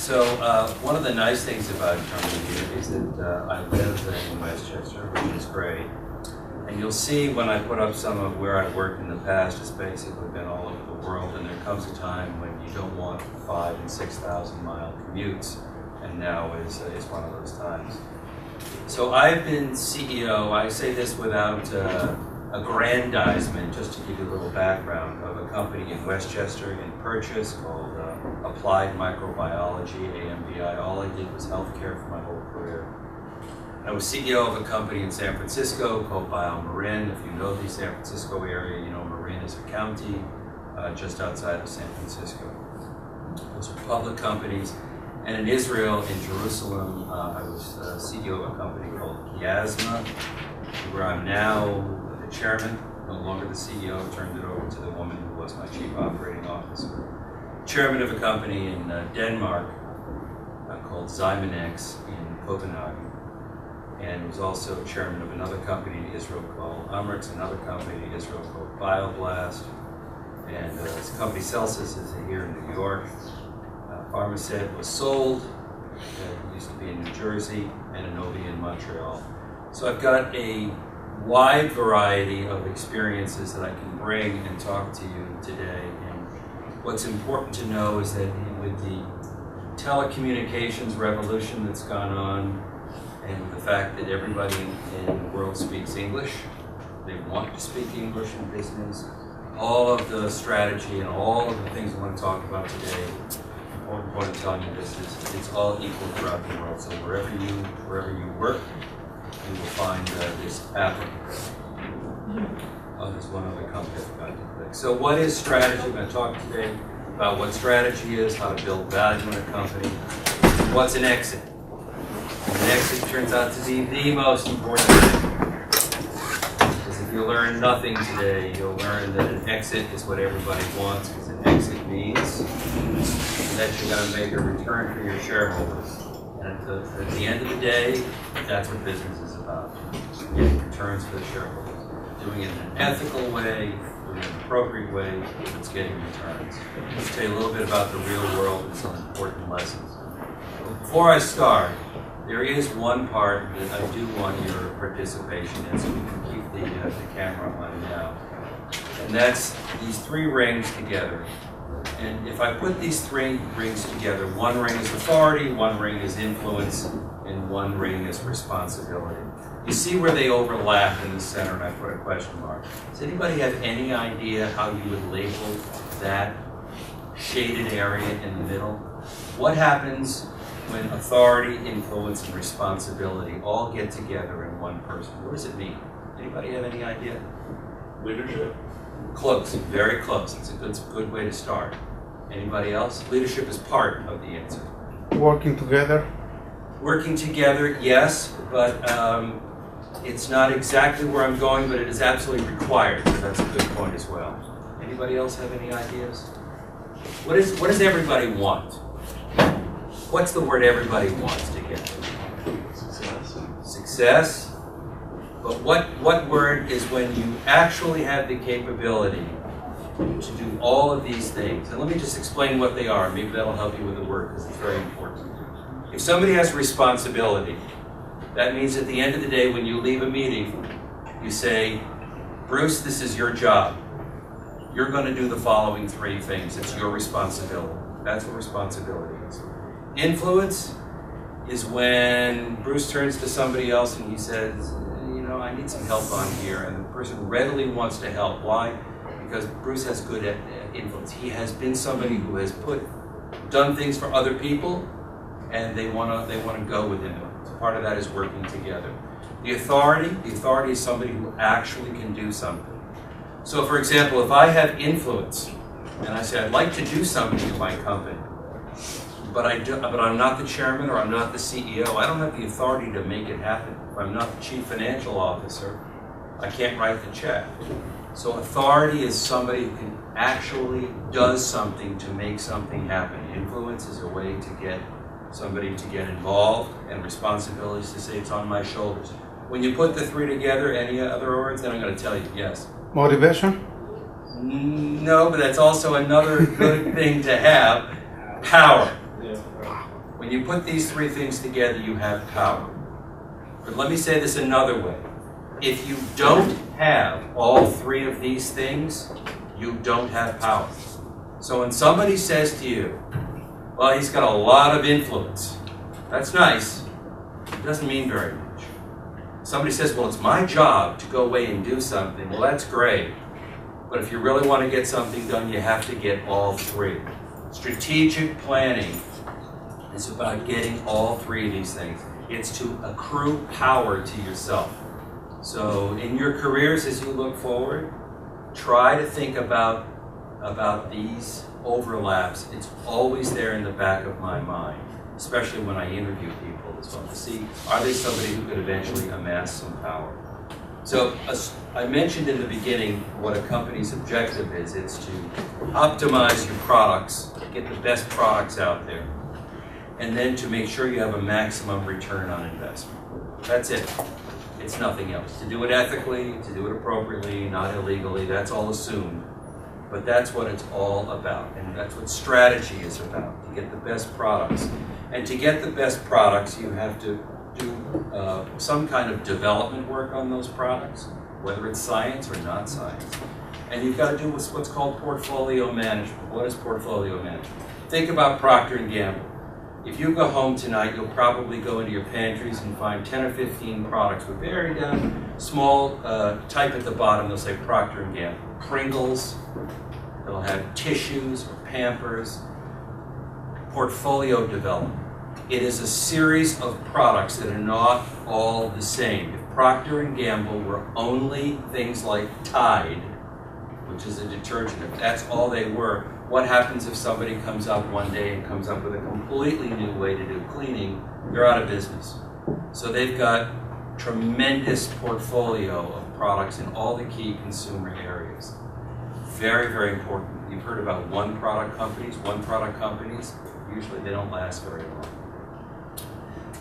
So one of the nice things about coming here is that I live in Westchester, which is great. And you'll see when I put up some of where I've worked in the past, it's basically been all over the world, and there comes a time when you don't want 5,000 and 6,000 mile commutes, and now is one of those times. So I've been CEO, I say this without aggrandizement, just to give you a little background, of a company in Westchester in Purchase called Applied Microbiology, AMBI. All I did was healthcare for my whole career. I was CEO of a company in San Francisco called BioMarin. If you know the San Francisco area, you know Marin is a county just outside of San Francisco. Those are public companies. And in Israel, in Jerusalem, I was CEO of a company called Chiasma, where I'm now the chairman, no longer the CEO, turned it over to the woman who was my chief operating officer. Chairman of a company in Denmark called Zymenex in Copenhagen. And was also chairman of another company in Israel called Omrix, another company in Israel called BioBlast. And this company Celsius is here in New York. Pharmasset was sold. It used to be in New Jersey, and Enobia in Montreal. So I've got a wide variety of experiences that I can bring and talk to you today. And what's important to know is that with the telecommunications revolution that's gone on, and with the fact that everybody in the world speaks English, they want to speak English in business, all of the strategy and all of the things I want to talk about today, important point of telling you this is it's all equal throughout the world. So wherever you work, you will find this applicable. Oh, there's one other company I forgot to click. So what is strategy? I'm going to talk today about what strategy is, how to build value in a company. What's an exit? An exit turns out to be the most important thing. Because if you learn nothing today, you'll learn that an exit is what everybody wants, because an exit means that you're going to make a return for your shareholders. And at the end of the day, that's what business is about. Getting returns for the shareholders. Doing it in an ethical way, doing it in an appropriate way, it's getting returns. Let's tell you a little bit about the real world and some important lessons. Before I start, there is one part that I do want your participation in, so we can keep the camera on now. And that's these three rings together. And if I put these three rings together, one ring is authority, one ring is influence, and one ring is responsibility. You see where they overlap in the center, and I put a question mark. Does anybody have any idea how you would label that shaded area in the middle? What happens when authority, influence, and responsibility all get together in one person? What does it mean? Anybody have any idea? Leadership. Close, very close. It's a good way to start. Anybody else? Leadership is part of the answer. Working together. Working together, yes, but it's not exactly where I'm going, but it is absolutely required, so that's a good point as well. Anybody else have any ideas? What does everybody want? What's the word everybody wants to get to? Success. Success. But what word is when you actually have the capability to do all of these things? And let me just explain what they are. Maybe that'll help you with the word, because it's very important. If somebody has responsibility, that means at the end of the day when you leave a meeting, you say, Bruce, this is your job. You're going to do the following three things. It's your responsibility. That's what responsibility is. Influence is when Bruce turns to somebody else and he says, I need some help on here, and the person readily wants to help. Why? Because Bruce has good influence. He has been somebody who has done things for other people, and they want to go with him. So part of that is working together. The authority is somebody who actually can do something. So for example, if I have influence, and I say I'd like to do something in my company, but I'm not the chairman or I'm not the CEO, I don't have the authority to make it happen. If I'm not the chief financial officer, I can't write the check. So authority is somebody who can actually does something to make something happen. Influence is a way to get somebody to get involved, and responsibility is to say it's on my shoulders. When you put the three together, any other words, then I'm going to tell you, yes. Motivation? No, but that's also another good thing to have. Power. you put these three things together, you have power. But let me say this another way. If you don't have all three of these things, you don't have power. So when somebody says to you, well, he's got a lot of influence, that's nice. It doesn't mean very much. Somebody says, well, it's my job to go away and do something. Well, that's great. But if you really want to get something done, you have to get all three. Strategic planning is about getting all three of these things. It's to accrue power to yourself. So in your careers as you look forward, try to think about these overlaps. It's always there in the back of my mind, especially when I interview people as well, to see, are they somebody who could eventually amass some power? So I mentioned in the beginning what a company's objective is. It's to optimize your products, get the best products out there, and then to make sure you have a maximum return on investment. That's it. It's nothing else. To do it ethically, to do it appropriately, not illegally, that's all assumed. But that's what it's all about, and that's what strategy is about, to get the best products. And to get the best products, you have to do some kind of development work on those products, whether it's science or not science. And you've got to do what's called portfolio management. What is portfolio management? Think about Procter & Gamble. If you go home tonight, you'll probably go into your pantries and find 10 or 15 products with very small type at the bottom. They'll say Procter & Gamble. Pringles, they'll have tissues or Pampers. Portfolio development. It is a series of products that are not all the same. If Procter & Gamble were only things like Tide, which is a detergent, if that's all they were, what happens if somebody comes up one day and comes up with a completely new way to do cleaning? They're out of business. So they've got tremendous portfolio of products in all the key consumer areas. Very, very important. You've heard about one product companies. Usually they don't last very long.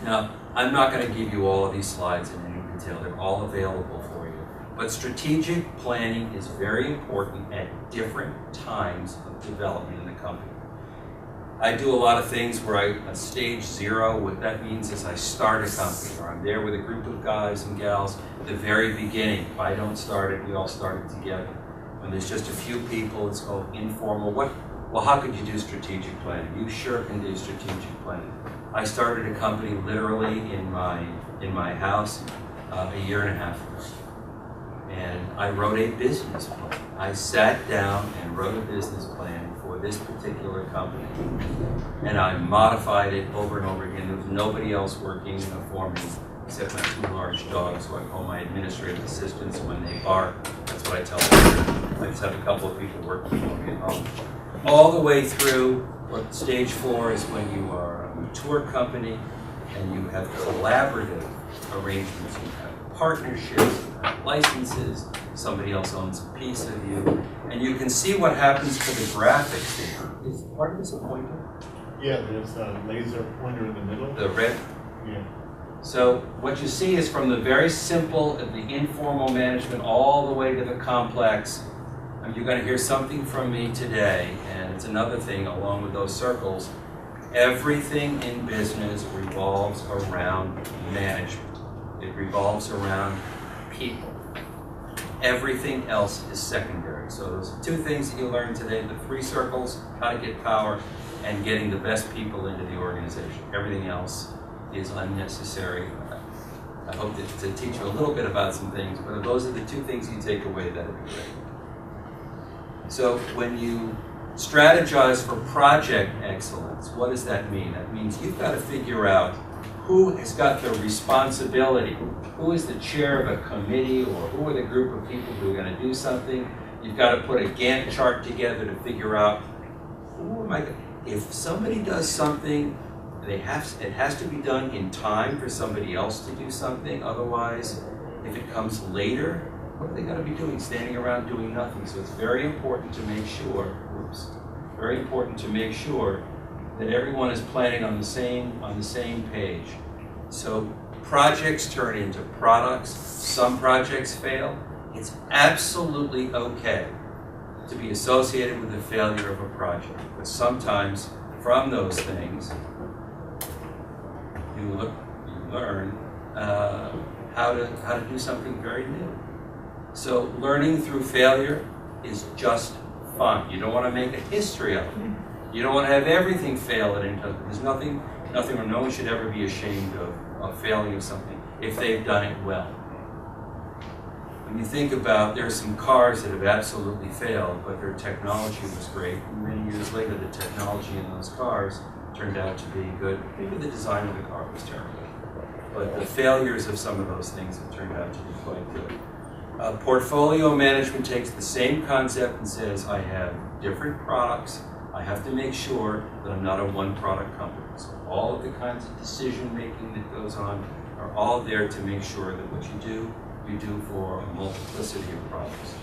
Now, I'm not going to give you all of these slides in any detail. They're all available for you. But strategic planning is very important at different times of development in the company. I do a lot of things where at stage 0, what that means is I start a company, or I'm there with a group of guys and gals at the very beginning. If I don't start it, we all start it together. When there's just a few people, it's called informal. Well, how could you do strategic planning? You sure can do strategic planning. I started a company literally in my house a year and a half ago. And I wrote a business plan. I sat down and wrote a business plan for this particular company. And I modified it over and over again. There was nobody else working for me except my 2 large dogs, who I call my administrative assistants. When they bark, that's what I tell them. I just have a couple of people working for me at home. All the way through what stage 4 is when you are a mature company and you have collaborative arrangements. You have partnerships, you have licenses, somebody else owns a piece of you, and you can see what happens to the graphics there. Is part of this a pointer? Yeah, there's a laser pointer in the middle. The red? Yeah. So what you see is from the very simple, the informal management, all the way to the complex. You're going to hear something from me today, and it's another thing along with those circles. Everything in business revolves around management. It revolves around people. Everything else is secondary. So those are 2 things that you learned today, the 3 circles, how to get power, and getting the best people into the organization. Everything else is unnecessary. I hope to teach you a little bit about some things, but if those are the 2 things you take away, that would be great. So when you strategize for project excellence, what does that mean? That means you've got to figure out who has got the responsibility, who is the chair of a committee, or who are the group of people who are going to do something. You've got to put a Gantt chart together to figure out, who am I going to, if somebody does something, it has to be done in time for somebody else to do something. Otherwise, if it comes later, what are they going to be doing? Standing around doing nothing. So it's very important to make sure, that everyone is planning on the same page. So projects turn into products. Some projects fail. It's absolutely okay to be associated with the failure of a project. But sometimes from those things, you learn how to do something very new. So learning through failure is just fun. You don't want to make a history of it. You don't want to have everything fail at any time. There's nothing or no one should ever be ashamed of failing of something if they've done it well. When you think about, there are some cars that have absolutely failed, but their technology was great. And many years later, the technology in those cars turned out to be good. Maybe the design of the car was terrible, but the failures of some of those things have turned out to be quite good. Portfolio management takes the same concept and says, I have different products. I have to make sure that I'm not a one-product company. So all of the kinds of decision-making that goes on are all there to make sure that what you do for a multiplicity of products.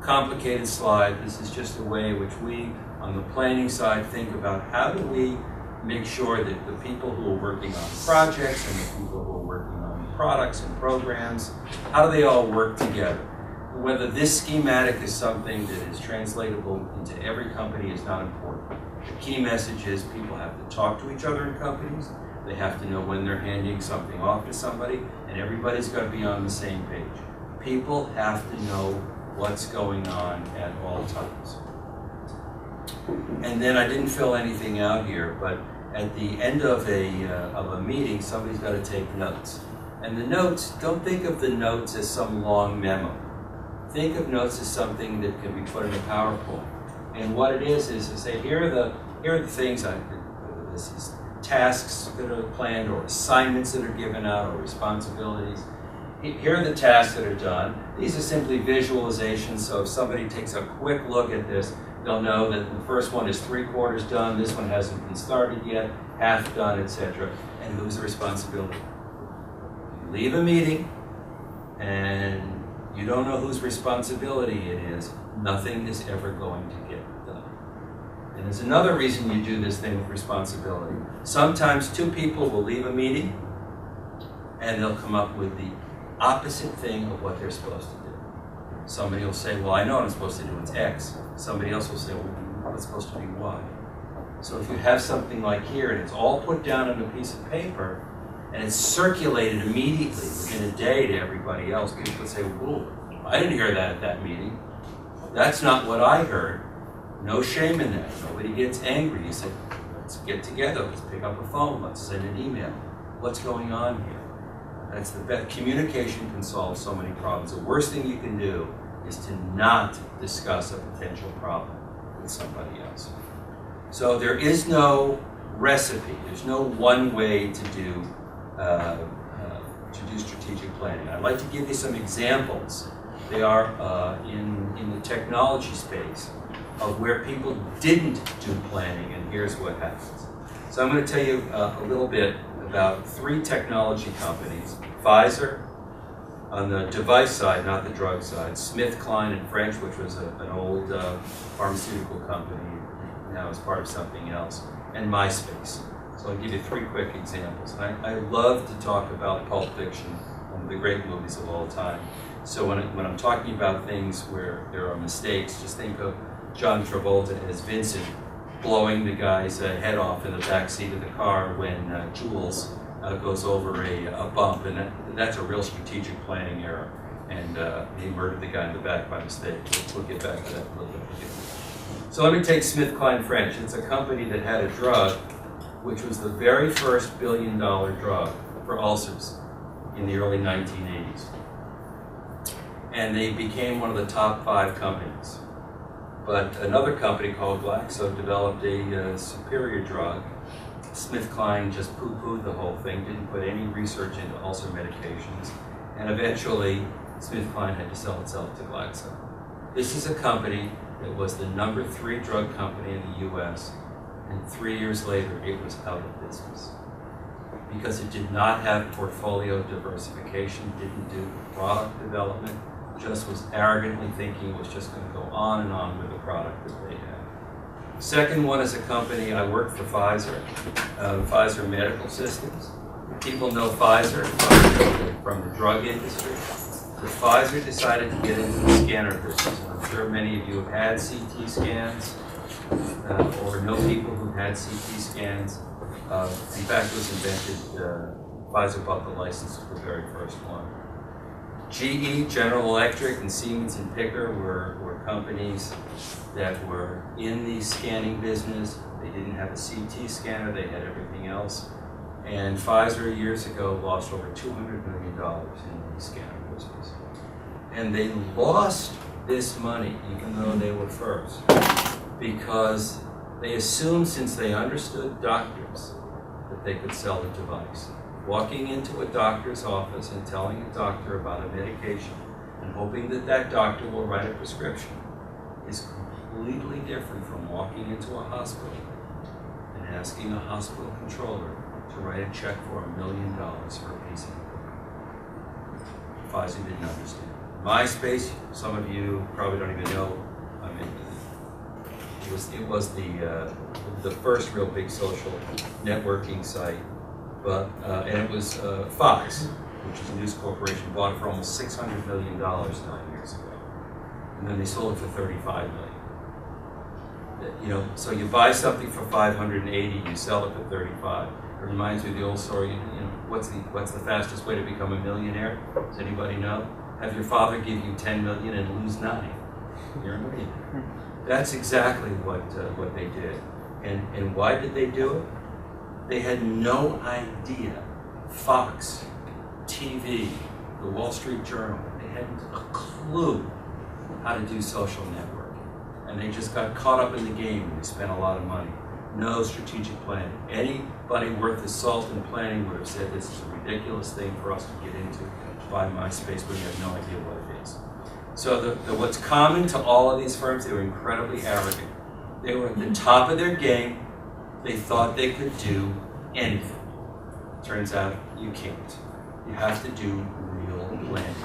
Complicated slide. This is just a way in which we, on the planning side, think about how do we make sure that the people who are working on projects and the people who are working on products and programs, how do they all work together? Whether this schematic is something that is translatable into every company is not important. The key message is people have to talk to each other in companies. They have to know when they're handing something off to somebody, and everybody's got to be on the same page. People have to know what's going on at all times. And then I didn't fill anything out here, but at the end of a meeting, somebody's got to take notes. And the notes, don't think of the notes as some long memo. Think of notes as something that can be put in a PowerPoint. And what it is to say, here are the things this is tasks that are planned or assignments that are given out or responsibilities. Here are the tasks that are done. These are simply visualizations, so if somebody takes a quick look at this, they'll know that the first one is 3/4 done, this one hasn't been started yet, half done, etc. And who's the responsibility? You leave a meeting and you don't know whose responsibility it is, nothing is ever going to get done. And there's another reason you do this thing with responsibility. Sometimes two people will leave a meeting and they'll come up with the opposite thing of what they're supposed to do. Somebody will say, well, I know what I'm supposed to do, it's X. Somebody else will say, well, it's supposed to be Y. So if you have something like here and it's all put down on a piece of paper and it's circulated immediately within a day to everybody else, people would say, whoa, I didn't hear that at that meeting. That's not what I heard. No shame in that. Nobody gets angry. You say, let's get together, let's pick up a phone, let's send an email. What's going on here? That's the best. Communication can solve so many problems. The worst thing you can do is to not discuss a potential problem with somebody else. So there is no recipe. There's no one way to do strategic planning. I'd like to give you some examples. They are in the technology space of where people didn't do planning, and here's what happens. So I'm going to tell you a little bit about 3 technology companies. Pfizer, on the device side, not the drug side. SmithKline in French, which was an old pharmaceutical company, now is part of something else. And MySpace. So I'll give you 3 quick examples. I love to talk about Pulp Fiction, one of the great movies of all time. So when I'm talking about things where there are mistakes, just think of John Travolta as Vincent blowing the guy's head off in the back seat of the car when Jules goes over a bump, and that's a real strategic planning error. And he murdered the guy in the back by mistake. We'll get back to that a little bit. So let me take SmithKline French. It's a company that had a drug which was the very first billion-dollar drug for ulcers in the early 1980s. And they became one of the top 5 companies. But another company called Glaxo developed a superior drug. SmithKline just poo-pooed the whole thing, didn't put any research into ulcer medications, and eventually SmithKline had to sell itself to Glaxo. This is a company that was the number 3 drug company in the US, and 3 years later it was out of business. Because it did not have portfolio diversification, didn't do product development, just was arrogantly thinking it was just going to go on and on with the product that they had. Second one is a company, I worked for Pfizer, Pfizer Medical Systems. People know Pfizer from the drug industry. But Pfizer decided to get into the scanner business. I'm sure many of you have had CT scans. or know people who had CT scans. In fact, it was invented, Pfizer bought the license for the very first one. GE, General Electric, and Siemens and Picker were companies that were in the scanning business. They didn't have a CT scanner, they had everything else. And Pfizer years ago lost over $200 million in the scanner business. And they lost this money, even though they were first, because they assumed, since they understood doctors, that they could sell the device. Walking into a doctor's office and telling a doctor about a medication and hoping that that doctor will write a prescription is completely different from walking into a hospital and asking a hospital controller to write a check for $1 million for a piece of equipment. Pfizer didn't understand. MySpace, some of you probably don't even know. I mean, it was the first real big social networking site, but and it was Fox, which is a news corporation, bought it for almost $600 million 9 years ago, and then they sold it for $35 million. You know, so you buy something for 580, you sell it for 35. It reminds me of the old story. You know, what's the fastest way to become a millionaire? Does anybody know? Have your father give you 10 million and lose 9. You're a millionaire. That's exactly what they did. And why did they do it? They had no idea. Fox, TV, the Wall Street Journal, they hadn't a clue how to do social networking. And they just got caught up in the game and they spent a lot of money. No strategic planning. Anybody worth the salt in planning would have said this is a ridiculous thing for us to get into. Buy MySpace, but you have no idea what it is. So what's common to all of these firms, they were incredibly arrogant. They were at the top of their game. They thought they could do anything. Turns out you can't. You have to do real planning.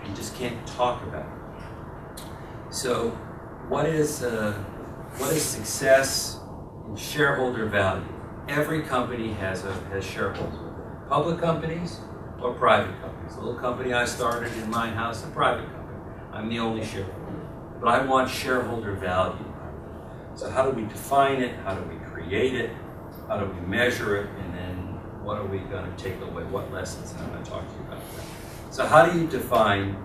You just can't talk about it. So what is success in shareholder value? Every company has shareholders. Public companies or private companies. The little company I started in my house, a private company. I'm the only shareholder. But I want shareholder value. So how do we define it? How do we create it? How do we measure it? And then what are we going to take away? What lessons? And I'm going to talk to you about that. So how do you define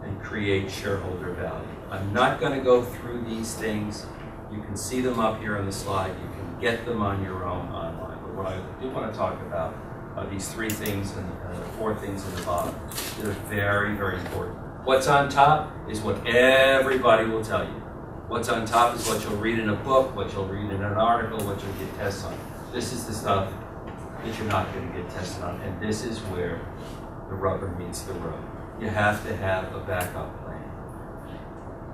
and create shareholder value? I'm not going to go through these things. You can see them up here on the slide. You can get them on your own online. But what I do want to talk about are these 3 things and 4 things in the bottom. They're very, very important. What's on top is what everybody will tell you. What's on top is what you'll read in a book, what you'll read in an article, what you'll get tests on. This is the stuff that you're not going to get tested on, and this is where the rubber meets the road. You have to have a backup plan.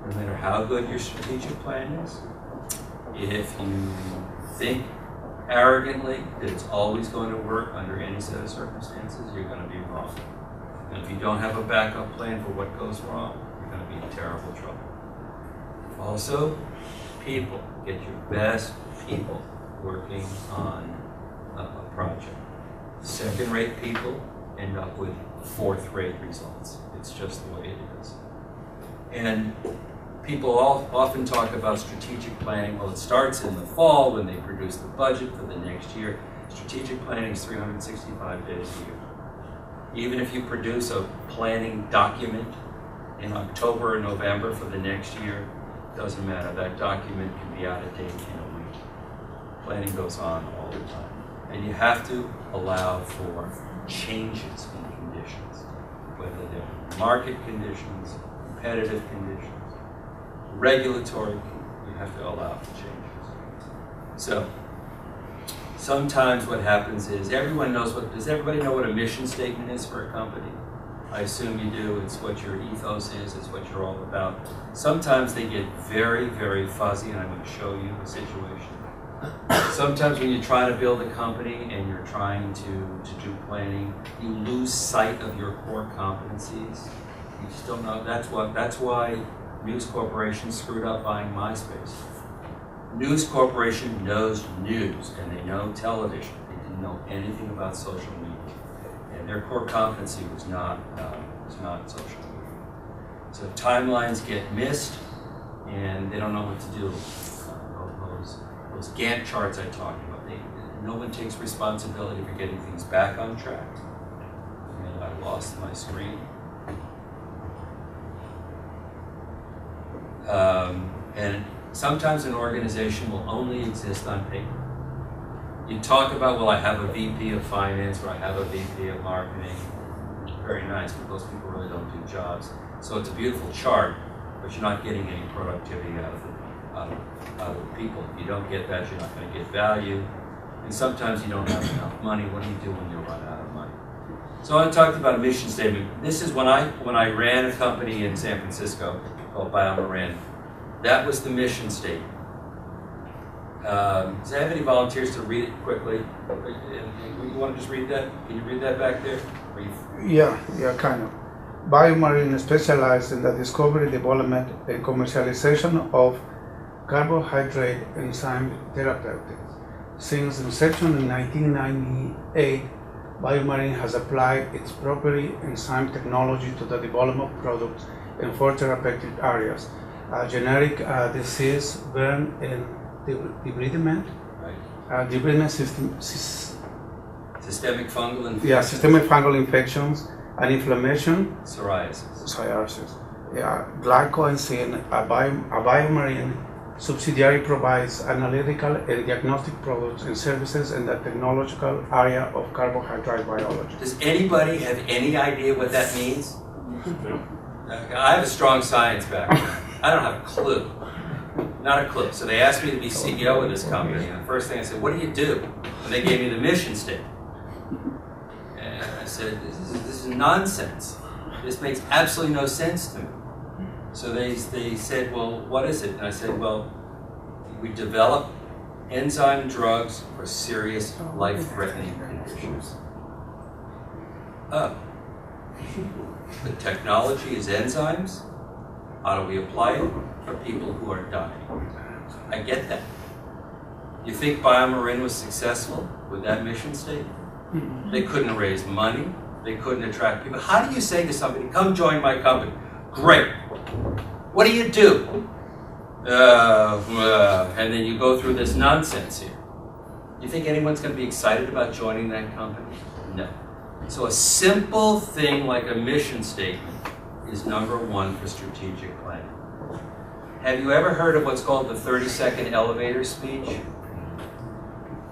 No matter how good your strategic plan is, if you think arrogantly that it's always going to work under any set of circumstances, you're going to be wrong. And if you don't have a backup plan for what goes wrong, you're going to be in terrible trouble. Also, people. Get your best people working on a project. Second-rate people end up with fourth-rate results. It's just the way it is. And people often talk about strategic planning. Well, it starts in the fall when they produce the budget for the next year. Strategic planning is 365 days a year. Even if you produce a planning document in October or November for the next year, doesn't matter. That document can be out of date in a week. Planning goes on all the time. And you have to allow for changes in conditions, whether they're market conditions, competitive conditions, regulatory, you have to allow for changes. So sometimes what happens is does everybody know what a mission statement is for a company? I assume you do. It's what your ethos is. It's what you're all about. Sometimes they get very, very fuzzy, and I'm going to show you a situation. Sometimes when you're trying to build a company and you're trying to do planning, you lose sight of your core competencies. You just don't know. That's why News Corporation screwed up buying MySpace. News Corporation knows news, and they know television. They didn't know anything about social media. And their core competency was not social media. So timelines get missed, and they don't know what to do. those Gantt charts I talked about, no one takes responsibility for getting things back on track. And I lost my screen. And sometimes an organization will only exist on paper. You talk about, well, I have a VP of finance or I have a VP of marketing. Very nice, but those people really don't do jobs. So it's a beautiful chart, but you're not getting any productivity out of the people. If you don't get that, you're not going to get value. And sometimes you don't have enough money. What do you do when you run out of money? So I talked about a mission statement. This is when I ran a company in San Francisco called BioMarin. That was the mission statement. Does I have any volunteers to read it quickly? You want to just read that? Can you read that back there? Yeah, kind of. BioMarin specialized in the discovery, development, and commercialization of carbohydrate enzyme therapeutics. Since inception in 1998, BioMarin has applied its proprietary enzyme technology to the development of products in 4 therapeutic areas: generic disease, burn and debridement, right. Debridement Systemic fungal infections. Yeah, systemic fungal infections and inflammation. Psoriasis. Yeah, glycoenzyme, a BioMarin subsidiary provides analytical and diagnostic products and services in the technological area of carbohydrate biology. Does anybody have any idea what that means? I have a strong science background. I don't have a clue. Not a clue. So they asked me to be CEO of this company, and the first thing I said, what do you do? And they gave me the mission statement. And I said, this is nonsense. This makes absolutely no sense to me. So they said, well, what is it? And I said, well, we develop enzyme drugs for serious life-threatening conditions. Oh. The technology is enzymes. How do we apply it for people who are dying? I get that. You think BioMarin was successful with that mission statement? They couldn't raise money. They couldn't attract people. How do you say to somebody, come join my company? Great. What do you do? And then you go through this nonsense here. You think anyone's going to be excited about joining that company? No. So a simple thing like a mission statement is number one for strategic planning. Have you ever heard of what's called the 30-second elevator speech?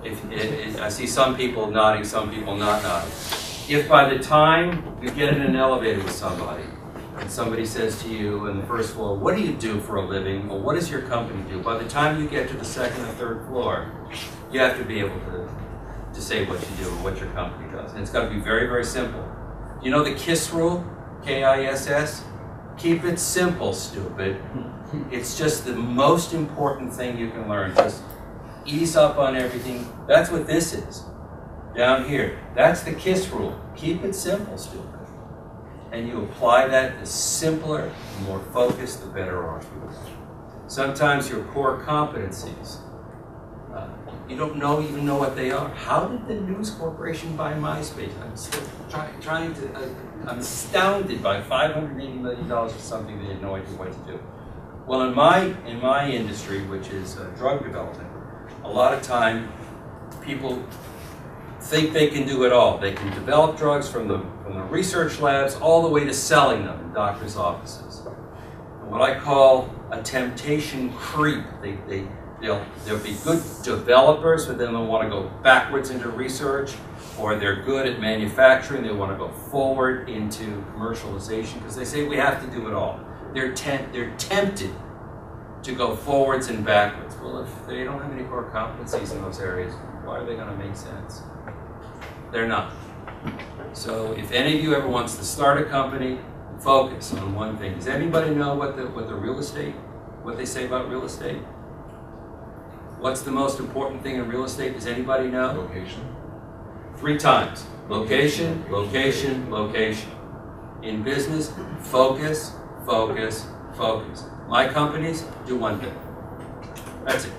I see some people nodding, some people not nodding. If by the time you get in an elevator with somebody, and somebody says to you on the first floor, what do you do for a living, or what does your company do? By the time you get to the second or third floor, you have to be able to say what you do or what your company does. And it's got to be very, very simple. You know the KISS rule? K-I-S-S? Keep it simple, stupid. It's just the most important thing you can learn. Just ease up on everything. That's what this is. Down here. That's the KISS rule. Keep it simple, stupid. And you apply that, the simpler, the more focused, the better off you are. Sometimes your core competencies, you don't even know what they are. How did the News Corporation buy MySpace? I'm still I'm astounded by $580 million for something they had no idea what to do. Well, in my industry, which is drug development, a lot of time people think they can do it all. They can develop drugs from the research labs all the way to selling them in doctors' offices. And what I call a temptation creep. They'll be good developers, but then they'll want to go backwards into research, or they're good at manufacturing. They want to go forward into commercialization because they say we have to do it all. They're tempted to go forwards and backwards. Well, if they don't have any core competencies in those areas, why are they going to make sense? They're not. So if any of you ever wants to start a company, focus on one thing. Does anybody know what they say about real estate? What's the most important thing in real estate? Does anybody know? Location. 3 times. Location, location, location. In business, focus, focus, focus. My companies do one thing. That's it.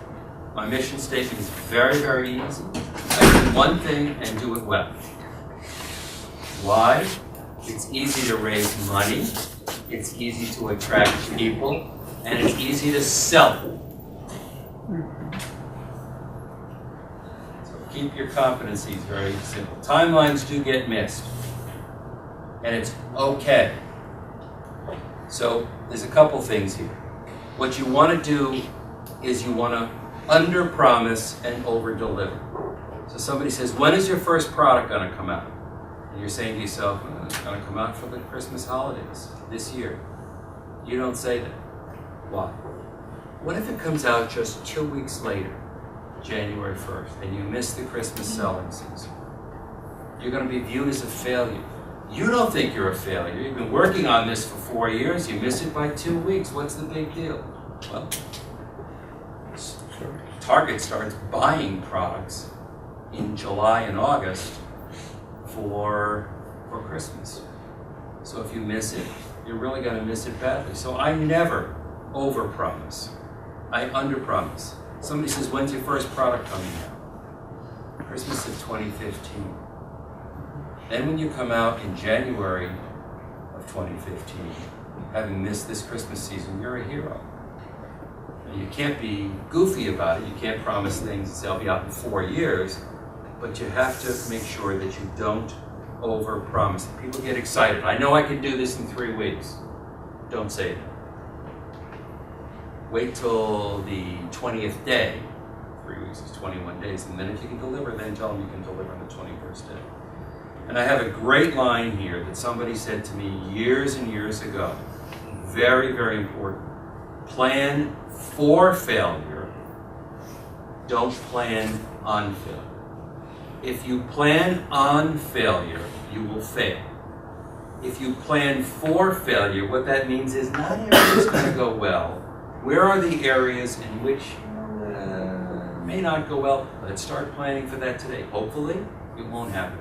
My mission statement is very, very easy. I do one thing and do it well. Why? It's easy to raise money, it's easy to attract people, and it's easy to sell. keep your competencies very simple. Timelines do get missed, and it's okay. So there's a couple things here. What you want to do is you want to under-promise and over-deliver. So somebody says, when is your first product going to come out? And you're saying to yourself, it's going to come out for the Christmas holidays this year. You don't say that. Why? What if it comes out just 2 weeks later, January 1st, and you miss the Christmas selling season? You're going to be viewed as a failure. You don't think you're a failure. You've been working on this for 4 years. You miss it by 2 weeks. What's the big deal? Well, Target starts buying products in July and August for Christmas. So if you miss it, you're really going to miss it badly. So I never overpromise. I underpromise. Somebody says, when's your first product coming out? Christmas of 2015. Then when you come out in January of 2015, having missed this Christmas season, you're a hero. And you can't be goofy about it. You can't promise things and say, I'll be out in 4 years, but you have to make sure that you don't overpromise. People get excited. I know I can do this in 3 weeks. Don't say that. Wait till the 20th day. 3 weeks is 21 days. And then if you can deliver, then tell them you can deliver on the 21st day. And I have a great line here that somebody said to me years and years ago. Very, very important. Plan for failure. Don't plan on failure. If you plan on failure, you will fail. If you plan for failure, what that means is not everything's going to go well. Where are the areas in which may not go well? Let's start planning for that today. Hopefully, it won't happen.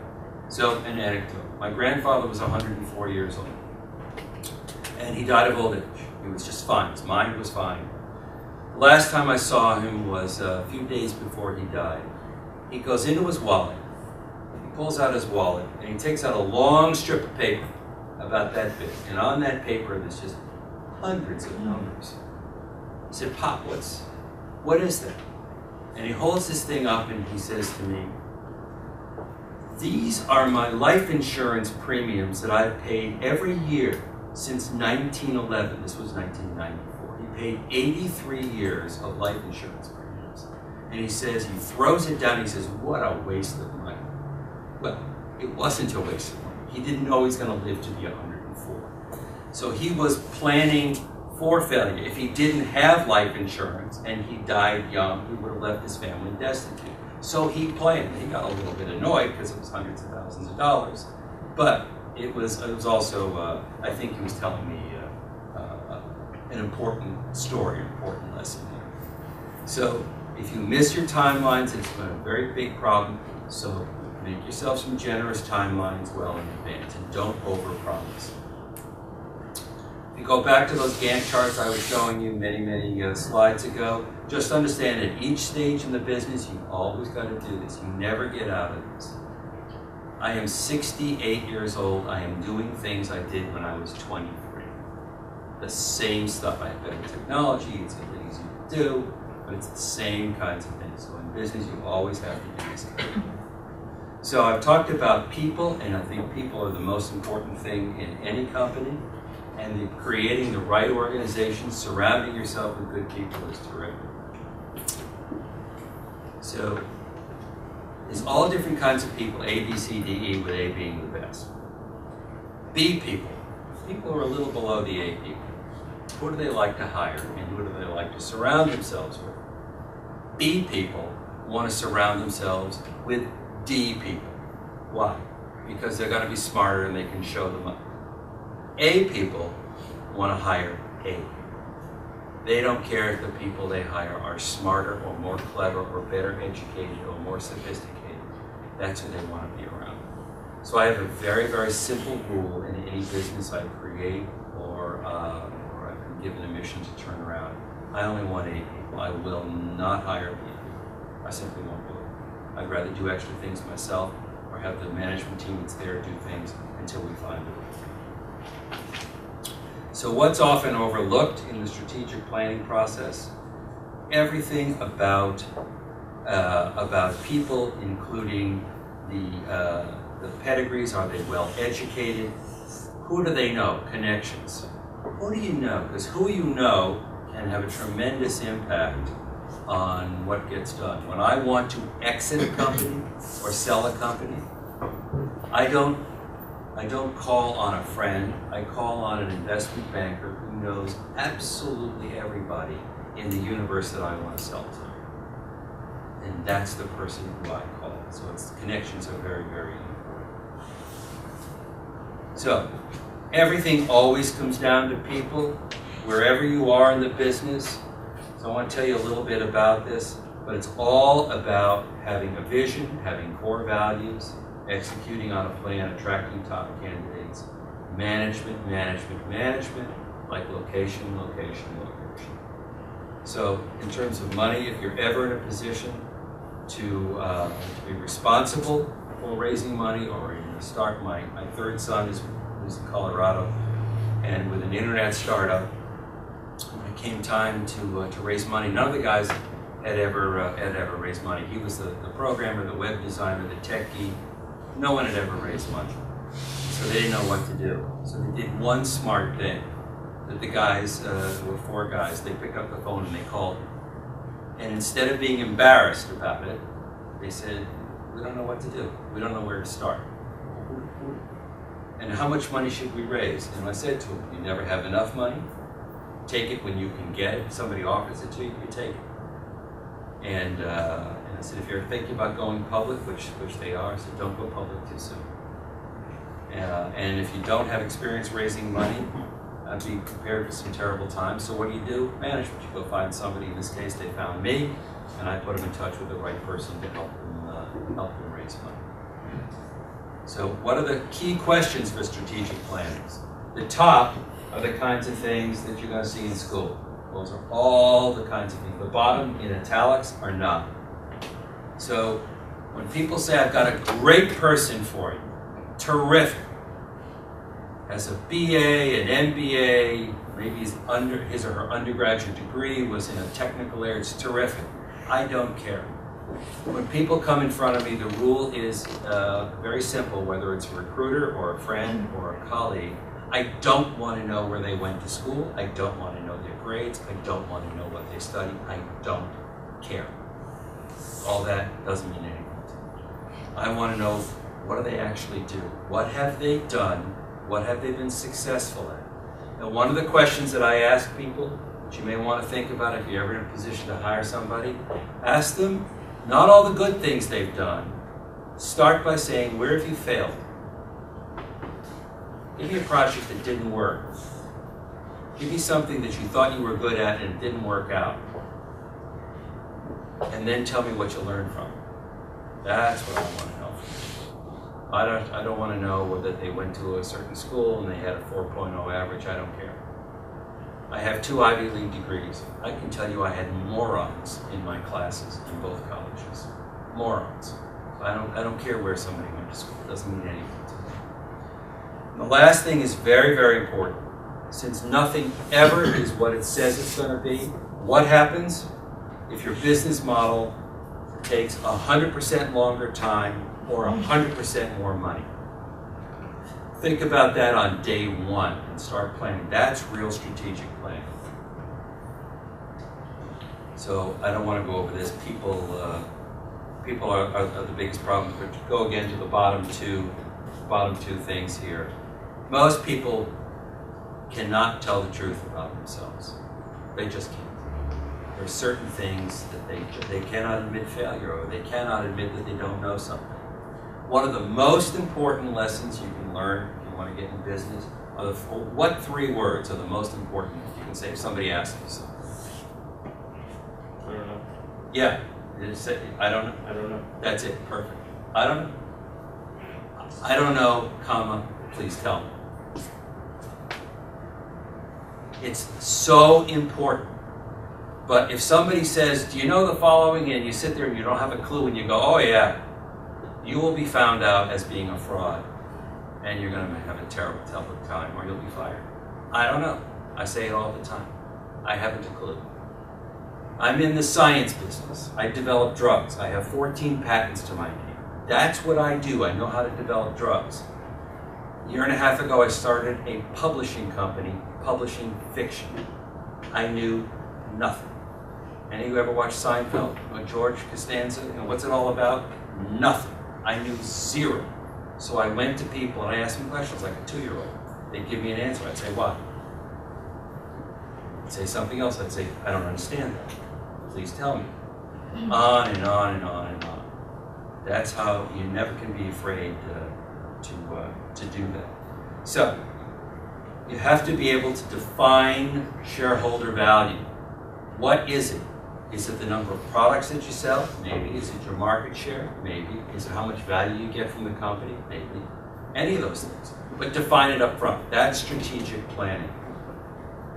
So, an anecdote. My grandfather was 104 years old, and he died of old age. He was just fine. His mind was fine. The last time I saw him was a few days before he died. He goes into his wallet. He pulls out his wallet, and he takes out a long strip of paper about that big. And on that paper, there's just hundreds of numbers. I said, Pop, what is that? And he holds this thing up and he says to me, these are my life insurance premiums that I've paid every year since 1911. This was 1994. He paid 83 years of life insurance premiums. And he says, he throws it down, he says, what a waste of money. Well, it wasn't a waste of money. He didn't know he's going to live to be 104. So he was planning for failure. If he didn't have life insurance and he died young, he would have left his family destitute. So he planned. He got a little bit annoyed because it was hundreds of thousands of dollars. But it was also, I think he was telling me an important story, an important lesson here. So if you miss your timelines, it's a very big problem. So make yourself some generous timelines well in advance and don't overpromise. If you go back to those Gantt charts I was showing you many slides ago, just understand at each stage in the business, you've always got to do this. You never get out of this. I am 68 years old. I am doing things I did when I was 23. The same stuff. I have better technology. It's a little easier to do, but it's the same kinds of things. So in business, you always have to do this. So I've talked about people, and I think people are the most important thing in any company. And creating the right organization, surrounding yourself with good people is terrific. So there's all different kinds of people, A, B, C, D, E, with A being the best. B people. People who are a little below the A people. Who do they like to hire and who do they like to surround themselves with? B people want to surround themselves with D people. Why? Because they're going to be smarter and they can show them up. A people want to hire A. They don't care if the people they hire are smarter or more clever or better educated or more sophisticated. That's who they want to be around. So I have a very simple rule in any business I create or I've been given a mission to turn around. I only want A people. I will not hire B people. I simply won't do it. I'd rather do extra things myself or have the management team that's there do things until we find it. So what's often overlooked in the strategic planning process? Everything about about people, including the pedigrees. Are they well educated? Who do they know? Connections. Who do you know? Because who you know can have a tremendous impact on what gets done. When I want to exit a company or sell a company, I don't call on a friend. I call on an investment banker who knows absolutely everybody in the universe that I want to sell to. And that's the person who I call. So connections are very, very important. So everything always comes down to people, wherever you are in the business. So I want to tell you a little bit about this, but it's all about having a vision, having core values, executing on a plan, attracting top candidates, management, like location. So in terms of money, if you're ever in a position to be responsible for raising money, or you're going to start, my third son is in Colorado, and with an internet startup, when it came time to raise money, none of the guys had ever raised money. He was the programmer, the web designer, the tech geek. No one had ever raised money. So they didn't know what to do. So they did one smart thing. That the guys, there were 4 guys, they picked up the phone and they called. And instead of being embarrassed about it, they said, we don't know what to do. We don't know where to start. And how much money should we raise? And I said to them, you never have enough money. Take it when you can get it. Somebody offers it to you, you take it. And I said, if you're thinking about going public, which they are, I said, don't go public too soon. And if you don't have experience raising money, be prepared for some terrible times. So what do? Management. You go find somebody. In this case, they found me, and I put them in touch with the right person to help them raise money. So what are the key questions for strategic planners? The top are the kinds of things that you're going to see in school. Those are all the kinds of things. The bottom in italics are not. So when people say, I've got a great person for you, terrific, has a BA, an MBA, maybe his or her undergraduate degree was in a technical area, it's terrific. I don't care. When people come in front of me, the rule is very simple, whether it's a recruiter or a friend or a colleague. I don't want to know where they went to school. I don't want to know their grades. I don't want to know what they studied. I don't care. All that doesn't mean anything to me. I want to know, what do they actually do? What have they done? What have they been successful at? And one of the questions that I ask people, which you may want to think about if you're ever in a position to hire somebody, ask them not all the good things they've done. Start by saying, where have you failed? Give me a project that didn't work. Give me something that you thought you were good at and it didn't work out. And then tell me what you learned from it. That's what I want to know from you. I don't want to know whether they went to a certain school and they had a 4.0 average. I don't care. I have 2 Ivy League degrees. I can tell you I had morons in my classes in both colleges. Morons. I don't care where somebody went to school. It doesn't mean anything to me. And the last thing is very, very important. Since nothing ever is what it says it's going to be, what happens if your business model takes 100% longer time or 100% more money? Think about that on day 1 and start planning. That's real strategic planning. So I don't want to go over this. People are the biggest problem. But to go again to the bottom two things here. Most people cannot tell the truth about themselves. They just can't. There are certain things that they cannot admit failure, or they cannot admit that they don't know something. One of the most important lessons you can learn if you want to get in business are what 3 words are the most important you can say if somebody asks you something? I don't know. Yeah. I don't know. I don't know. That's it. Perfect. I don't know. I don't know, comma, please tell me. It's so important. But if somebody says, do you know the following, and you sit there and you don't have a clue and you go, oh yeah, you will be found out as being a fraud and you're going to have a terrible time, or you'll be fired. I don't know. I say it all the time. I haven't a clue. I'm in the science business. I develop drugs. I have 14 patents to my name. That's what I do. I know how to develop drugs. A year and a half ago, I started a publishing company, publishing fiction. I knew nothing. Any of you ever watched Seinfeld? George Costanza? What's it all about? Nothing. I knew zero. So I went to people and I asked them questions like a 2-year-old. They'd give me an answer. I'd say, what? I'd say something else. I'd say, I don't understand that. Please tell me. On and on and on and on. That's how you never can be afraid to do that. So, you have to be able to define shareholder value. What is it? Is it the number of products that you sell? Maybe. Is it your market share? Maybe. Is it how much value you get from the company? Maybe. Any of those things. But define it up front. That's strategic planning.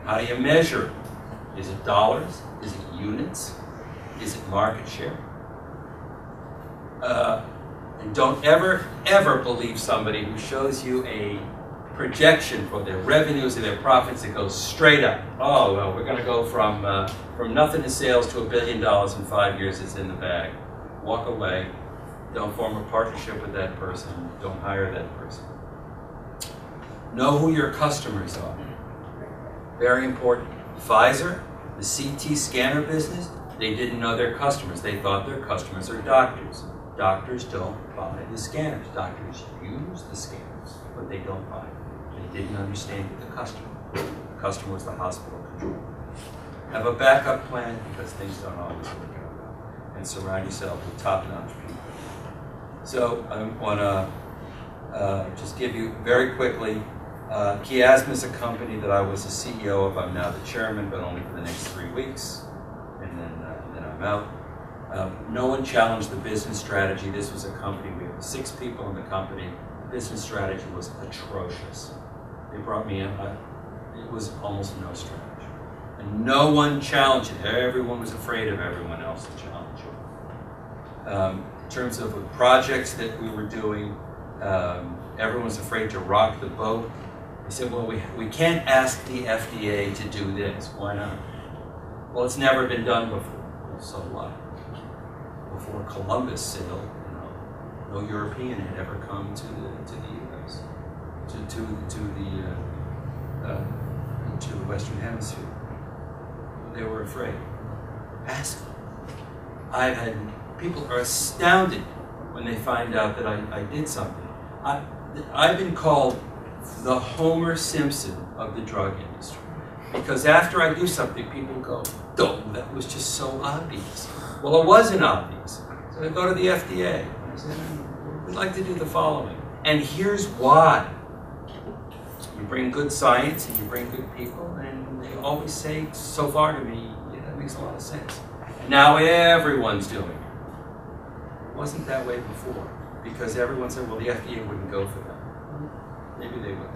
How do you measure it? Is it dollars? Is it units? Is it market share? And don't ever, ever believe somebody who shows you a projection for their revenues and their profits that goes straight up. Oh, well, we're going to go from nothing in sales to $1 billion in 5 years. It's in the bag. Walk away. Don't form a partnership with that person. Don't hire that person. Know who your customers are. Very important. Pfizer, the CT scanner business, they didn't know their customers. They thought their customers are doctors. Doctors don't buy the scanners. Doctors use the scanners, but they don't buy them. They didn't understand the customer. The customer was the hospital control. Have a backup plan because things don't always work out. And surround yourself with top-notch people. So I want to just give you very quickly, Chiasma is a company that I was the CEO of. I'm now the chairman, but only for the next 3 weeks, and then I'm out. No one challenged the business strategy. This was a company, we had 6 people in the company. The business strategy was atrocious. They brought me in, it was almost no strategy. And no one challenged it. Everyone was afraid of everyone else to challenge it. In terms of the projects that we were doing, everyone was afraid to rock the boat. They said, well, we can't ask the FDA to do this. Why not? Well, it's never been done before. So what? Before Columbus sailed, no European had ever come to the U.S. to the Western Hemisphere. They were afraid. Ask them. I've had people are astounded when they find out that I did something. I've been called the Homer Simpson of the drug industry. Because after I do something, people go, oh, that was just so obvious. Well, it wasn't obvious. So I go to the FDA. And I say, we'd like to do the following. And here's why. You bring good science and you bring good people, and they always say, so far to me, yeah, that makes a lot of sense. And now everyone's doing it. It wasn't that way before. Because everyone said, well, the FDA wouldn't go for that. Maybe they would.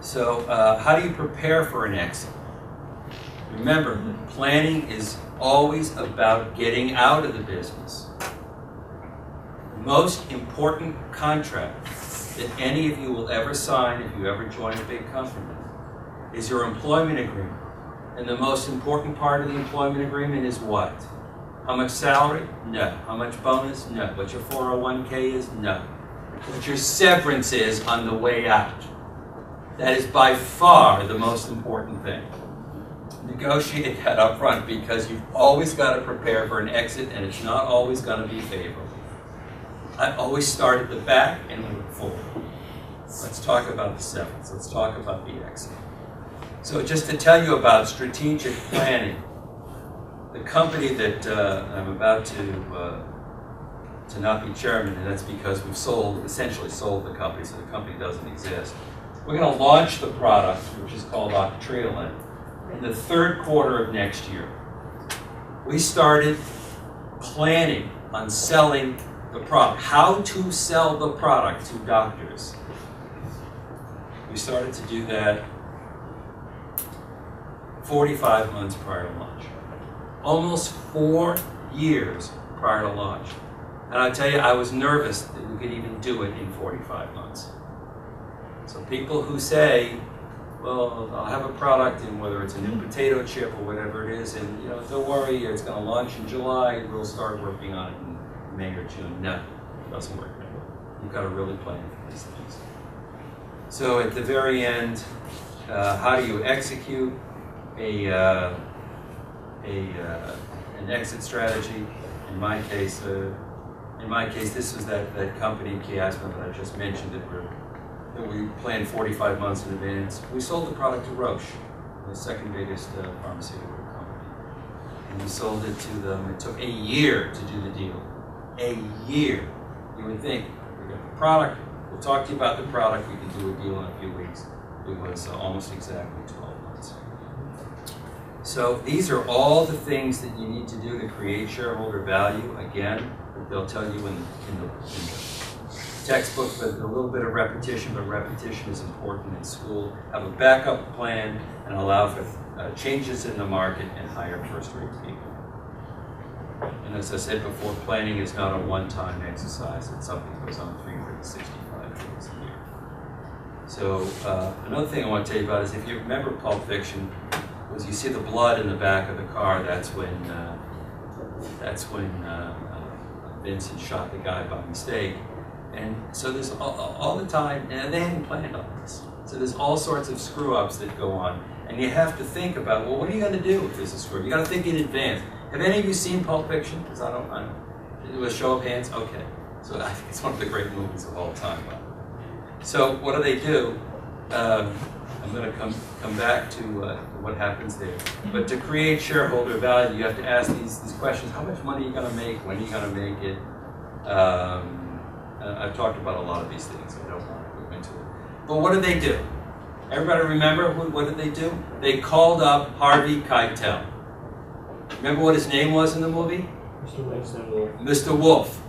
So how do you prepare for an exit? Remember, planning is always about getting out of the business. The most important contract that any of you will ever sign if you ever join a big company is your employment agreement. And the most important part of the employment agreement is what? How much salary? No. How much bonus? No. What your 401k is? No. What your severance is on the way out. That is by far the most important thing. Negotiate that up front because you've always got to prepare for an exit and it's not always going to be favorable. I always start at the back and move forward. Let's talk about the severance. Let's talk about the exit. So just to tell you about strategic planning, the company that I'm about to not be chairman, and that's because we've essentially sold the company, so the company doesn't exist. We're going to launch the product, which is called Octreolin, in the 3rd quarter of next year. We started planning on selling the product, how to sell the product to doctors. We started to do that 45 months prior to launch. Almost 4 years prior to launch. And I tell you, I was nervous that we could even do it in 45 months. So people who say, well, I'll have a product, and whether it's a new potato chip or whatever it is, and don't worry, it's going to launch in July, we'll start working on it in May or June. No, it doesn't work that way. You've got to really plan for these things. So at the very end, how do you execute an exit strategy? In my case, this was that company, Chiasma, that I just mentioned, that we planned 45 months in advance. We sold the product to Roche, the second biggest pharmaceutical company. And we sold it to them. It took a year to do the deal. A year. You would think, we got the product, we'll talk to you about the product, we can do a deal in a few weeks. It was almost exactly 12 months. So these are all the things that you need to do to create shareholder value. Again, they'll tell you in the textbook, but a little bit of repetition, but repetition is important in school. Have a backup plan and allow for changes in the market and hire first-rate people. And as I said before, planning is not a one-time exercise. It's something that goes on 365 days a year. So another thing I want to tell you about is if you remember Pulp Fiction, was you see the blood in the back of the car, that's when Vincent shot the guy by mistake. And so there's all the time, and they hadn't planned on this. So there's all sorts of screw-ups that go on. And you have to think about, well, what are you going to do if there's a screw-up? You got to think in advance. Have any of you seen Pulp Fiction? Because I don't. Do a show of hands? Okay. So I think it's one of the great movies of all time. So what do they do? I'm going to come back to what happens there. But to create shareholder value, you have to ask these questions. How much money are you going to make? When are you going to make it? I've talked about a lot of these things. I don't want to go into it. But what did they do? Everybody remember what did they do? They called up Harvey Keitel. Remember what his name was in the movie? Mr. Wolf. Mr. Wolf.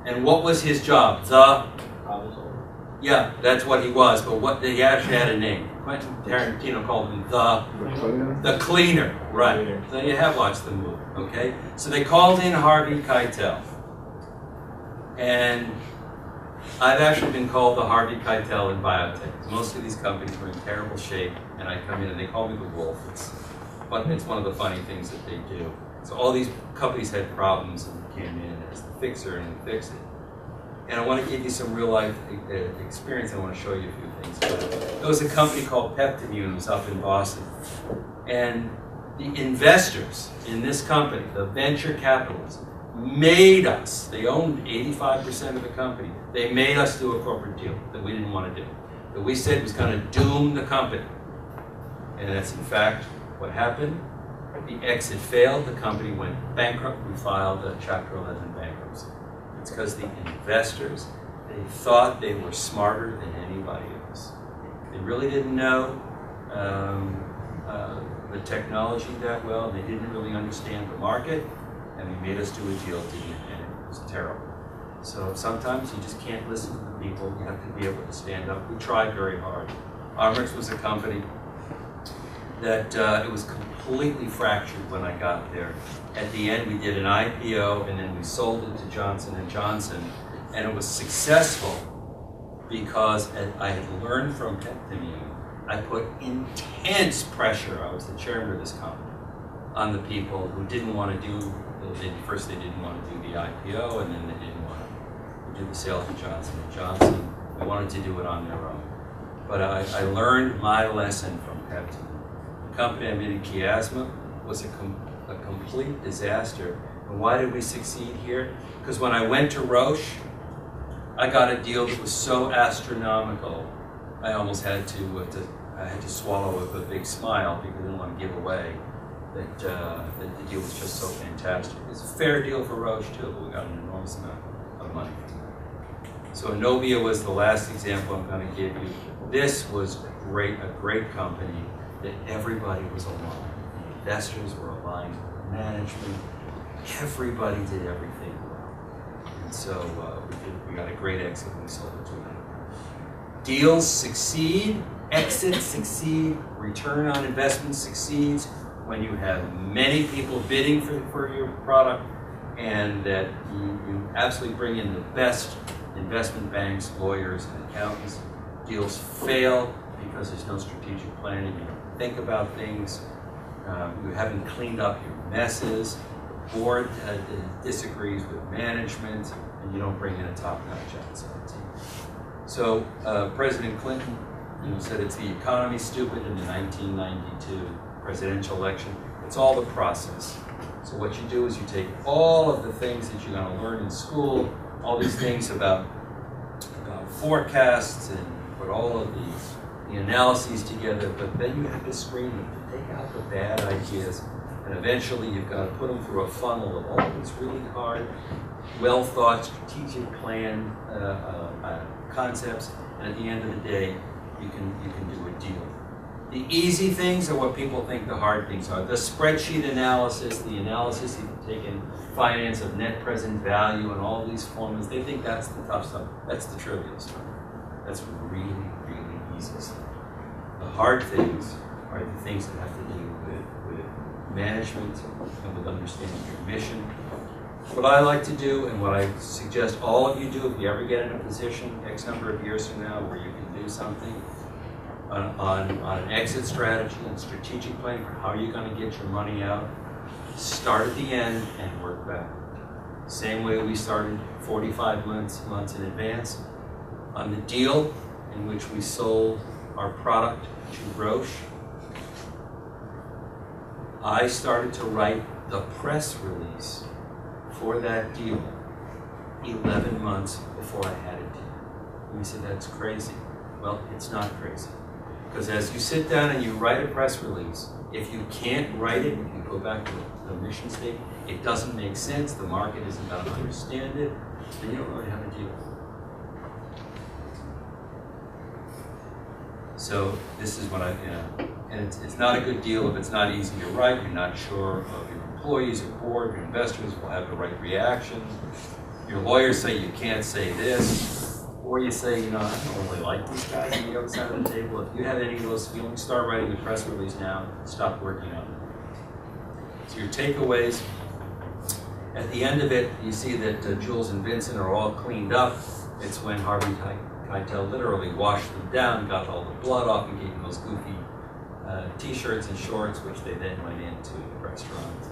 And what was his job? Yeah, that's what he was. But he actually had a name. Quentin Tarantino called him the cleaner. Right. So you have watched the movie. Okay. So they called in Harvey Keitel. And I've actually been called the Harvey Keitel in biotech. Most of these companies were in terrible shape, and I come in and they call me the wolf. It's one of the funny things that they do. So all these companies had problems and came in as the fixer and fixed it. And I want to give you some real life experience. I want to show you a few things. There was a company called Peptimmune, was up in Boston. And the investors in this company, the venture capitalists, made us, they owned 85% of the company, they made us do a corporate deal that we didn't want to do, that we said was going to doom the company. And that's in fact what happened. The exit failed, the company went bankrupt, we filed a Chapter 11 bankruptcy. It's because the investors, they thought they were smarter than anybody else. They really didn't know the technology that well, they didn't really understand the market, and they made us do a deal, and it was terrible. So sometimes you just can't listen to the people. You have to be able to stand up. We tried very hard. Omrix was a company that it was completely fractured when I got there. At the end, we did an IPO, and then we sold it to Johnson & Johnson, and it was successful because I had learned from Peptimmune. I put intense pressure, I was the chairman of this company, on the people who didn't want to do, first they didn't want to do the IPO, and then they didn't want to do the sale to Johnson & Johnson. They wanted to do it on their own. But I learned my lesson from Peptimmune. The company I made in Chiasma was a complete disaster. And why did we succeed here? Because when I went to Roche, I got a deal that was so astronomical, I almost had to swallow with a big smile because I didn't want to give away that the deal was just so fantastic. It's a fair deal for Roche too, but we got an enormous amount of money from that. So Enobia was the last example I'm going to give you. This was a great company that everybody was aligned. The investors were aligned, management, everybody did everything well. And so we got a great exit when we sold it to them. Deals succeed, exits succeed, return on investment succeeds when you have many people bidding for your product, and that you absolutely bring in the best investment banks, lawyers, and accountants. Deals fail because there's no strategic planning. You don't think about things. You haven't cleaned up your messes. The board disagrees with management, and you don't bring in a top-notch outside team. So President Clinton, said it's the economy stupid in the 1992 presidential election. It's all the process. So what you do is you take all of the things that you're going to learn in school, all these things about forecasts, and put all of the analyses together, but then you have to screen them, to take out the bad ideas, and eventually you've got to put them through a funnel of all these really hard, well-thought, strategic plan concepts, and at the end of the day, you can do a deal. The easy things are what people think the hard things are. The spreadsheet analysis, the analysis you take in finance of net present value and all these formulas, they think that's the tough stuff. That's the trivial stuff. That's really, really easy stuff. The hard things are the things that have to do with management and with understanding your mission. What I like to do, and what I suggest all of you do if you ever get in a position X number of years from now where you can do something on an exit strategy and strategic plan for how you're going to get your money out, start at the end and work back. Same way we started 45 months in advance. On the deal in which we sold our product to Roche, I started to write the press release for that deal 11 months before I had a deal. And we said, that's crazy. Well, it's not crazy. Because as you sit down and you write a press release, if you can't write it, if you go back to the mission statement, it doesn't make sense, the market isn't going to understand it, then you don't really have a deal. So this is what and it's not a good deal if it's not easy to write, you're not sure of your employees, your board, your investors will have the right reaction. Your lawyers say you can't say this, or you say, I don't really like these guys on the other side of the table. If you have any of those feelings, start writing the press release now, stop working on it. So your takeaways, at the end of it, you see that Jules and Vincent are all cleaned up. It's when Harvey Keitel literally washed them down, got all the blood off, and gave them those goofy t-shirts and shorts, which they then went into the restaurant.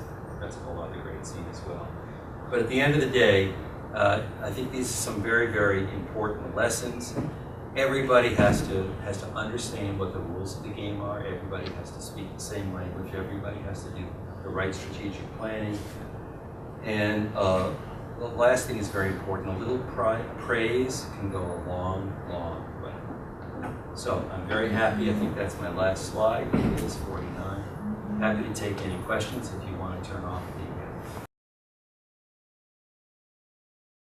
That's a whole other great scene as well. But at the end of the day, I think these are some very, very important lessons. Everybody has to understand what the rules of the game are. Everybody has to speak the same language. Everybody has to do the right strategic planning. And the last thing is very important. A little praise can go a long, long way. So I'm very happy. I think that's my last slide. It is 49. Happy to take any questions if you want to turn off the